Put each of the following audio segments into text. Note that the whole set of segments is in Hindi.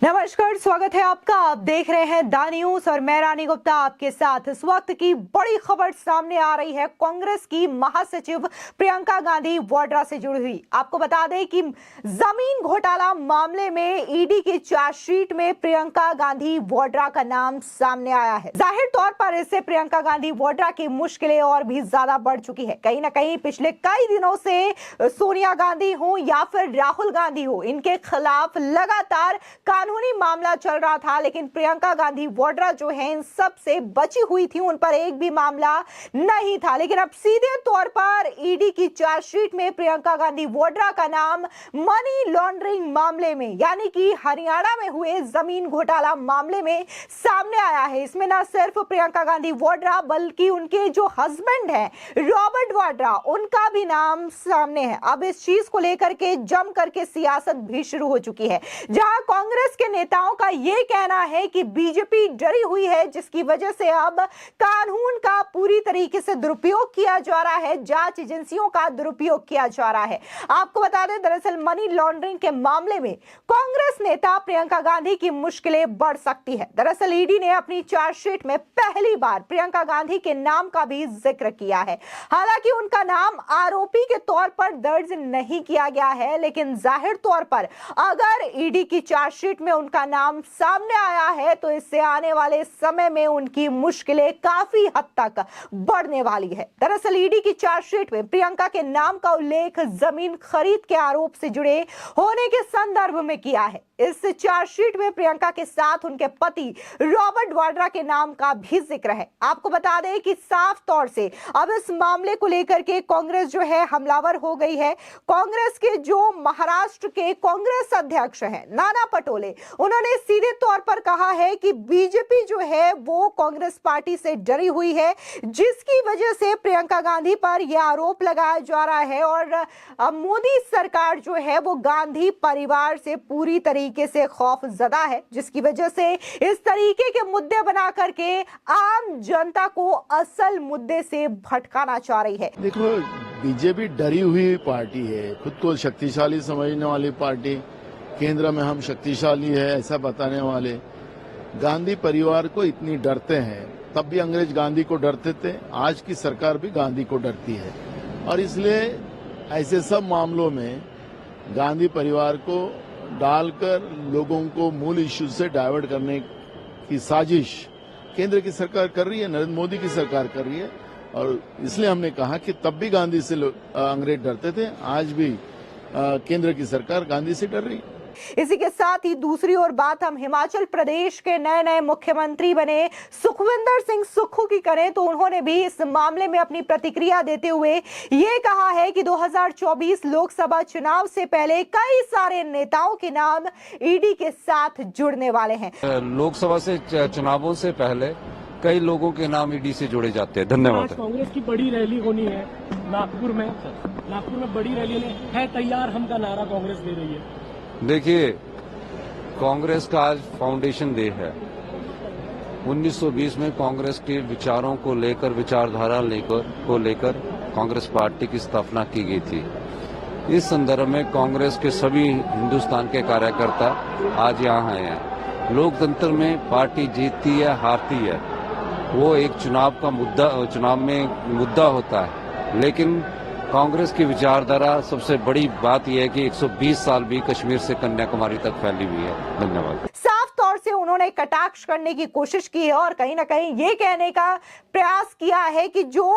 नमस्कार, स्वागत है आपका। आप देख रहे हैं द न्यूज और मैं रानी गुप्ता आपके साथ। इस वक्त की बड़ी खबर सामने आ रही है कांग्रेस की महासचिव प्रियंका गांधी वाड्रा से जुड़ी हुई। आपको बता दें कि जमीन घोटाला मामले में ईडी की चार्जशीट में प्रियंका गांधी वाड्रा का नाम सामने आया है। जाहिर तौर पर इससे प्रियंका गांधी वाड्रा की मुश्किलें और भी ज्यादा बढ़ चुकी है। कहीं ना कहीं पिछले कई दिनों से सोनिया गांधी हो या फिर राहुल गांधी हो, इनके खिलाफ लगातार कानूनी मामला चल रहा था, लेकिन प्रियंका गांधी वाड्रा जो है इन सब से बची हुई थी, उन पर एक भी मामला नहीं था। लेकिन अब सीधे तौर पर ईडी की चार्जशीट में प्रियंका गांधी वाड्रा का नाम मनी लॉन्ड्रिंग मामले में, यानी कि हरियाणा में हुए जमीन घोटाला मामले में सामने आया है। इसमें न सिर्फ प्रियंका गांधी वाड्रा बल्कि उनके जो हस्बैंड है रॉबर्ट वाड्रा, उनका भी नाम सामने है। अब इस चीज को लेकर के जम करके सियासत भी शुरू हो चुकी है, जहां कांग्रेस के नेताओं का यह कहना है कि बीजेपी डरी हुई है, जिसकी वजह से अब कानून का पूरी तरीके से दुरुपयोग किया जा रहा है, जांच एजेंसियों का दुरुपयोग किया जा रहा है। आपको बता दें, दरअसल मनी लॉन्ड्रिंग के मामले में कांग्रेस नेता प्रियंका गांधी की मुश्किलें बढ़ सकती है। दरअसल ईडी ने अपनी चार्जशीट में पहली बार प्रियंका गांधी के नाम का भी जिक्र किया है। हालांकि उनका नाम आरोपी के तौर पर दर्ज नहीं किया गया है, लेकिन जाहिर तौर पर अगर ईडी की चार्जशीट में उनका नाम सामने आया है तो इससे आने वाले समय में उनकी मुश्किलें काफी हद तक बढ़ने वाली है। दरअसल ईडी की चार्जशीट में प्रियंका के नाम का उल्लेख जमीन खरीद के आरोप से जुड़े होने के संदर्भ में किया है। इस चार्जशीट में प्रियंका के साथ उनके पति रॉबर्ट वाड्रा के नाम का भी जिक्र है। आपको बता दें कि साफ तौर से अब इस मामले को लेकर के कांग्रेस जो है हमलावर हो गई है। कांग्रेस के जो महाराष्ट्र के कांग्रेस अध्यक्ष हैं नाना पटोले, उन्होंने सीधे तौर पर कहा है कि बीजेपी जो है वो कांग्रेस पार्टी से डरी हुई है, जिसकी वजह से प्रियंका गांधी पर यह आरोप लगाया जा रहा है। और मोदी सरकार जो है वो गांधी परिवार से पूरी तरीके से खौफजदा है, जिसकी वजह से इस तरीके के मुद्दे बना करके आम जनता को असल मुद्दे से भटकाना चाह रही है। देखो, बीजेपी डरी हुई पार्टी है, खुद को शक्तिशाली समझने वाली पार्टी, केंद्र में हम शक्तिशाली है ऐसा बताने वाले गांधी परिवार को इतनी डरते हैं। तब भी अंग्रेज गांधी को डरते थे, आज की सरकार भी गांधी को डरती है। और इसलिए ऐसे सब मामलों में गांधी परिवार को डालकर लोगों को मूल इश्यू से डाइवर्ट करने की साजिश केंद्र की सरकार कर रही है, नरेंद्र मोदी की सरकार कर रही है। और इसलिए हमने कहा कि तब भी गांधी से अंग्रेज डरते थे, आज भी केंद्र की सरकार गांधी से डर रही है। इसी के साथ ही दूसरी ओर बात हम हिमाचल प्रदेश के नए नए मुख्यमंत्री बने सुखविंदर सिंह सुक्खू की करें तो उन्होंने भी इस मामले में अपनी प्रतिक्रिया देते हुए ये कहा है कि 2024 लोकसभा चुनाव से पहले कई सारे नेताओं के नाम ईडी के साथ जुड़ने वाले हैं। लोकसभा से चुनावों से पहले कई लोगों के नाम ईडी से जोड़े जाते हैं। धन्यवाद। कांग्रेस की बड़ी रैली होनी है नागपुर में बड़ी रैली है तैयार हम का नारा कांग्रेस दे रही है। देखिए, कांग्रेस का आज फाउंडेशन डे है। 1920 में कांग्रेस के विचारों को लेकर, विचारधारा लेकर कांग्रेस पार्टी की स्थापना की गई थी। इस संदर्भ में कांग्रेस के सभी हिंदुस्तान के कार्यकर्ता आज यहाँ आए हैं। लोकतंत्र में पार्टी जीतती है, हारती है, वो एक चुनाव में मुद्दा होता है। लेकिन कांग्रेस की विचारधारा, सबसे बड़ी बात यह है कि 120 साल भी कश्मीर से कन्याकुमारी तक फैली हुई है। धन्यवाद। साफ तौर से उन्होंने कटाक्ष करने की कोशिश की है और कहीं ना कहीं ये कहने का प्रयास किया है कि जो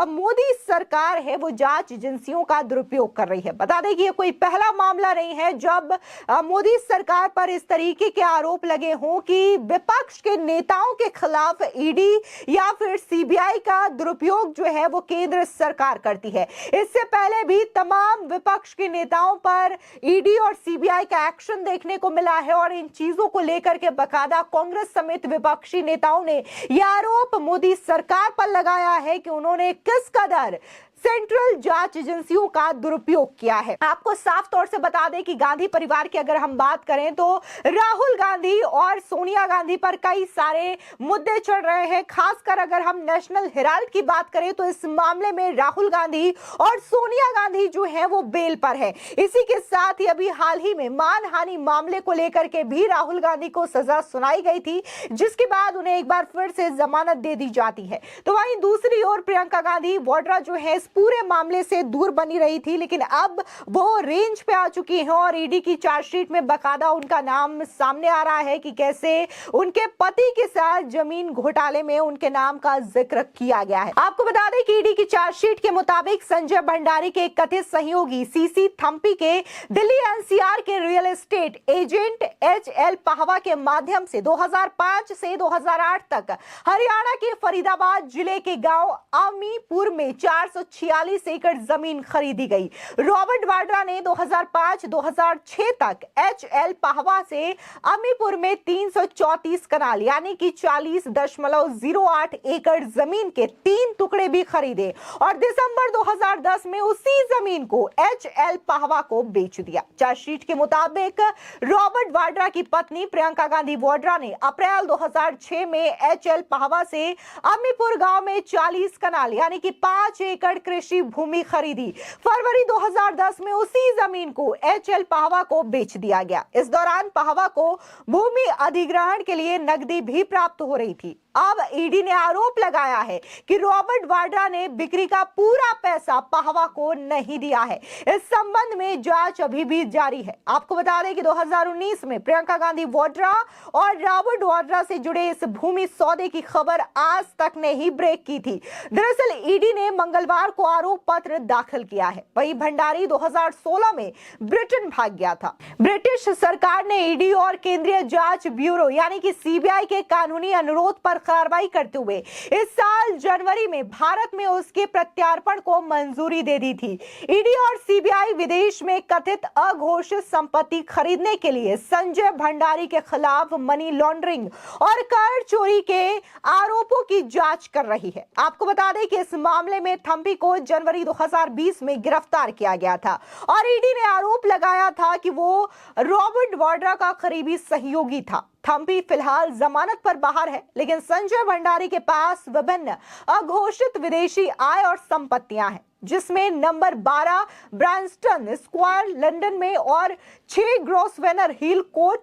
मोदी सरकार है वो जांच एजेंसियों का दुरुपयोग कर रही है। बता दें कि ये कोई पहला मामला नहीं है जब मोदी सरकार पर इस तरीके के आरोप लगे हों कि विपक्ष के नेताओं के खिलाफ ईडी या फिर सीबीआई का दुरुपयोग जो है वो केंद्र सरकार करती है। इससे पहले भी तमाम विपक्ष के नेताओं पर ईडी और सीबीआई का एक्शन देखने को मिला है और इन चीजों को लेकर के बकायदा कांग्रेस समेत विपक्षी नेताओं ने यह आरोप मोदी सरकार पर लगाया है कि उन्होंने किस कदर सेंट्रल जांच एजेंसियों का दुरुपयोग किया है। आपको साफ तौर से बता दें कि गांधी परिवार की अगर हम बात करें तो राहुल गांधी और सोनिया गांधी पर कई सारे मुद्दे चल रहे हैं। खासकर अगर हम नेशनल हेराल्ड की बात करें तो इस मामले में राहुल गांधी और सोनिया गांधी जो है वो बेल पर है। इसी के साथ ही अभी हाल ही में मानहानि मामले को लेकर के भी राहुल गांधी को सजा सुनाई गई थी, जिसके बाद उन्हें एक बार फिर से जमानत दे दी जाती है। तो वहीं दूसरी ओर प्रियंका गांधी वाड्रा जो है इस पूरे मामले से दूर बनी रही थी, लेकिन अब वो रेंज पे आ चुकी है और ईडी की चार्जशीट में बकायदा उनका नाम सामने आ रहा है कि कैसे उनके पति के साथ जमीन घोटाले में उनके नाम का जिक्र किया गया है। आपको बता दें कि ईडी की चार्जशीट के मुताबिक संजय भंडारी के कथित सहयोगी सीसी थम्पी के दिल्ली एनसीआर के real estate agent HL Pahwa के माध्यम से 2005 से 2008 तक हरियाणा के फरीदाबाद जिले के गांव अमीपुर में 446 एकड़ जमीन खरीदी गई। रॉबर्ट वाड्रा ने 2005-2006 तक एचएल पाहवा से अमीपुर में 334 कनाल यानी कि 40.08 एकड़ जमीन के 3 टुकड़े भी खरीदे और दिसंबर 2010 में उसी जमीन को एचएल पाहवा को बेच दिया। चार्जशीट के मुताबिक रॉबर्ट वाड्रा की पत्नी प्रियंका गांधी वाड्रा ने अप्रैल 2006 में एचएल पाहवा से अमीपुर गांव में 40 कनाल यानी कि 5 एकड़ कृषि भूमि खरीदी। फरवरी 2010 में उसी जमीन को एचएल पाहवा को बेच दिया गया। इस दौरान पाहवा को भूमि अधिग्रहण के लिए नकदी भी प्राप्त हो रही थी। अब ईडी ने आरोप लगाया है कि रॉबर्ट वाड्रा ने बिक्री का पूरा पैसा पाहवा को नहीं दिया है। इस संबंध में जांच अभी भी जारी है। आपको बता दें कि 2019 में प्रियंका गांधी वाड्रा और रॉबर्ट वाड्रा से जुड़े इस भूमि सौदे की खबर आज तक ने ही ब्रेक की थी। दरअसल ईडी ने मंगलवार को आरोप पत्र दाखिल किया है। वहीं भंडारी 2016 में ब्रिटेन भाग गया था। ब्रिटिश सरकार ने ईडी और केंद्रीय जांच ब्यूरो यानी कि सीबीआई के कानूनी अनुरोध पर कार्रवाई करते हुए इस साल जनवरी में भारत में उसके प्रत्यार्पण को मंजूरी दे दी थी। ईडी और सीबीआई विदेश में कथित अघोषित संपत्ति खरीदने के लिए संजय भंडारी के खिलाफ मनी लॉन्ड्रिंग और कर चोरी के आरोपों की जांच कर रही है। आपको बता दें कि इस मामले में थम्पी को जनवरी 2020 में गिरफ्तार किया गया था और ईडी ने आरोप लगाया था कि वो रॉबर्ट वाड्रा का करीबी सहयोगी था। थम्पी फिलहाल जमानत पर बाहर है, लेकिन संजय भंडारी के पास विभिन्न अघोषित विदेशी आय और संपत्तियां हैं, जिसमें नंबर 12 ब्रांस्टन स्क्वायर लंदन में और 6 ग्रोसवेनर हिल कोर्ट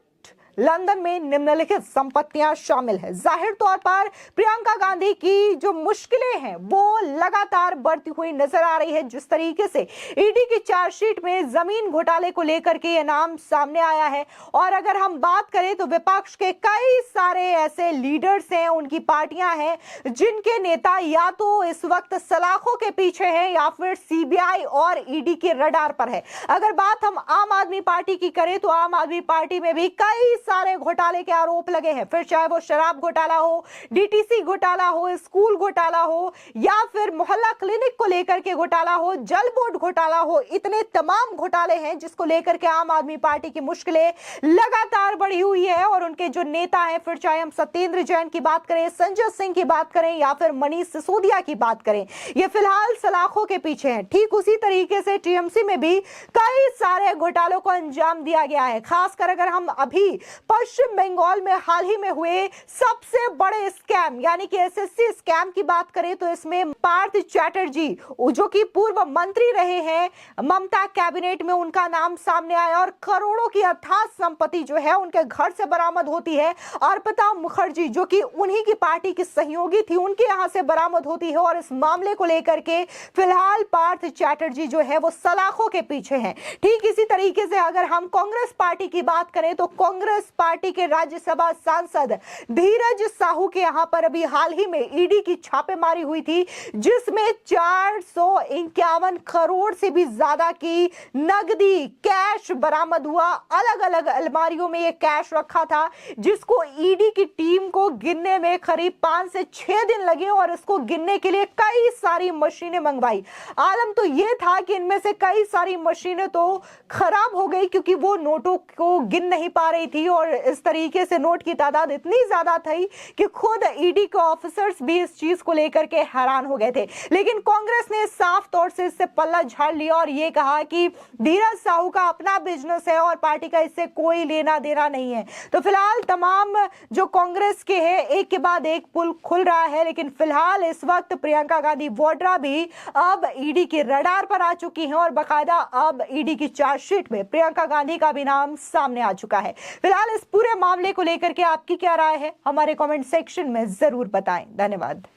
लंदन में निम्नलिखित संपत्तियां शामिल है। जाहिर तौर पर प्रियंका गांधी की जो मुश्किलें हैं वो लगातार बढ़ती हुई नजर आ रही है। जिस तरीके से ईडी की चार्जशीट में जमीन घोटाले को लेकर के ये नाम सामने आया है और अगर हम बात करें तो विपक्ष के कई सारे ऐसे लीडर्स हैं, उनकी पार्टियां हैं जिनके नेता या तो इस वक्त सलाखों के पीछे हैं या फिर सीबीआई और ईडी के रडार पर है। अगर बात हम आम आदमी पार्टी की करें तो आम आदमी पार्टी में भी कई सारे घोटाले के आरोप लगे हैं, फिर चाहे वो शराब घोटाला हो, डीटीसी घोटाला हो, स्कूल घोटाला हो या फिर मोहल्ला क्लिनिक को लेकर के घोटाला हो, जल बोर्ड घोटाला हो। इतने तमाम घोटाले हैं जिसको लेकर के आम आदमी पार्टी की मुश्किलें लगातार बढ़ी हुई है और उनके जो नेता हैं, फिर चाहे हम सत्येंद्र जैन की बात करें, संजय सिंह की बात करें या फिर मनीष सिसोदिया की बात करें, ये फिलहाल सलाखों के पीछे हैं। ठीक उसी तरीके से टीएमसी में भी कई सारे घोटालों को अंजाम दिया गया है। खासकर अगर हम अभी पश्चिम बंगाल में हाल ही में हुए सबसे बड़े स्कैम यानी कि एसएससी स्कैम की बात करें तो इसमें पार्थ चैटर्जी जो कि पूर्व मंत्री रहे हैं ममता कैबिनेट में, उनका नाम सामने आया और करोड़ों की अथाह संपत्ति जो है उनके घर से बरामद होती है। अर्पिता मुखर्जी जो कि उन्हीं की पार्टी की सहयोगी थी, उनके यहां से बरामद होती है और इस मामले को लेकर के फिलहाल पार्थ चैटर्जी जो है वो सलाखों के पीछे हैं। ठीक इसी तरीके से अगर हम कांग्रेस पार्टी की बात करें तो कांग्रेस पार्टी के राज्यसभा सांसद धीरज साहू के यहां पर अभी हाल ही में ईडी की छापेमारी हुई थी, जिसमें 451 करोड़ से भी ज्यादा की नकदी कैश बरामद हुआ। अलग अलग अलमारियों में यह कैश रखा था जिसको ईडी की टीम को गिनने में करीब 5 से 6 दिन लगे और इसको गिनने के लिए कई सारी मशीनें मंगवाई। आलम तो यह था कि इनमें से कई सारी मशीनें तो खराब हो गई क्योंकि वो नोटों को गिन नहीं पा रही थी और इस तरीके से नोट की तादाद इतनी ज्यादा थी कि खुद ईडी के ऑफिसर्स भी इस चीज को लेकर के हैरान हो गए थे। लेकिन कांग्रेस ने साफ तौर से इससे पल्ला झाड़ लिया और ये कहा कि धीरज साहू का अपना बिजनेस है और पार्टी का इससे कोई लेना देना नहीं है। तो फिलहाल तमाम जो कांग्रेस के हैं एक के बाद एक पुल खुल रहा है, लेकिन फिलहाल इस वक्त प्रियंका गांधी वाड्रा भी अब ईडी के रडार पर आ चुकी हैं और बाकायदा अब ईडी की चार्जशीट में प्रियंका गांधी का भी नाम सामने आ चुका है। फिलहाल इस पूरे मामले को लेकर के आपकी क्या राय है, हमारे कमेंट सेक्शन में जरूर बताएं। धन्यवाद।